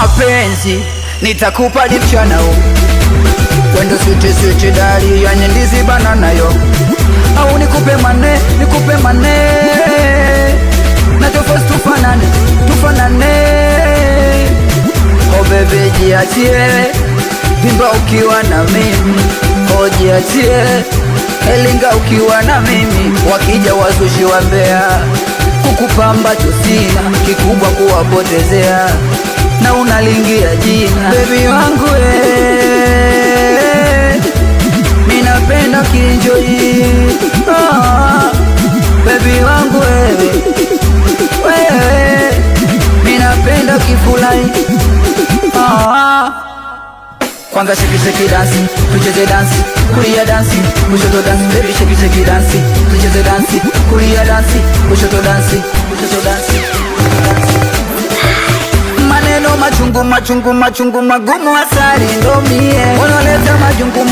mapenzi nitakupa mchana huu, wendo switi dali yani ndizi banana yo, au nikupe mane na tofauti tufanane. Oh baby jiachie, vimba ukiwa na mimi, oh jiachie, elinga ukiwa na mimi. Wakija wazushi wa mbea, kukupa ambacho sina, kikubwa kuwapotezea, na unalingia jina. Baby wangu minapenda kinjoi, baby wangu minapenda kifulai. Kwanza shake dance, tucheze dance, kulia dance, kushoto dance. Baby shake dance, tucheze dance, kulia dance, kushoto dance, maneno machungu magumu asari ndo mie, unaleta majungu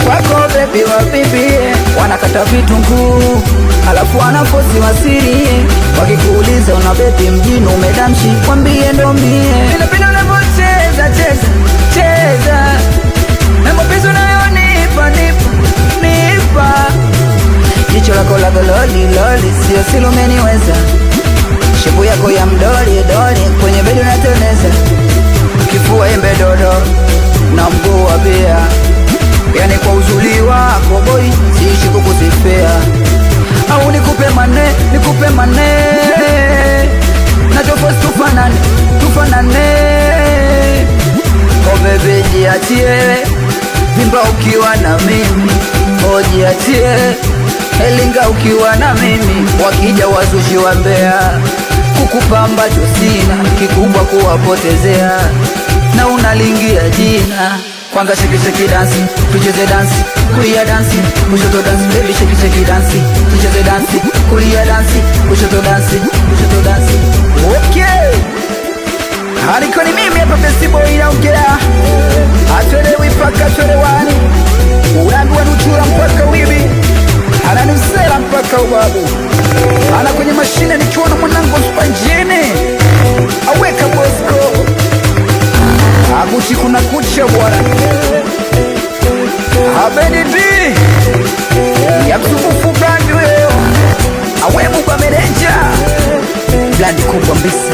kwako baby wapipie. Wanakata vitunguu alafu wanafosi wasirie, wakikuuliza una baby mjini umedamshi, kwambie ndo mie. Ninapenda unavyocheza na mapenzi unayonipa jicho lako la loli sio silo umeniweza, shepu yako ya mdoli kwenye bedi unateleza, kifua embe dodo na mguu wa bia, yani kwa uzuri wako boy siishi kukusifia. Au nikupe mane na tofauti tufanane. Oh baby jiachie, vimba ukiwa na mimi, oh jiachie, elinga ukiwa na mimi. Wakija wazushi wa mbea, kukupa ambacho sina, kikubwa kuwapotezea, na unalingia jina. Kwanza shake dance, tucheze dance, kulia dance, kushoto dance. Baby shake dance, tucheze dance, kulia dance, kushoto dance. Okay, haliko ni mimi hapa Festiboy inaongea, hatuelewi paka tuelewani, uyangu wanuchura mpaka wibi, ananusela mpaka ubabu, ana kwenye mashine nikiona mwanangu spanjini, aweka Bosco Agushi kuna kucha bwana, Abedi B ya msufufu brand weo, awe muba merenja blandi kubwa mbisi.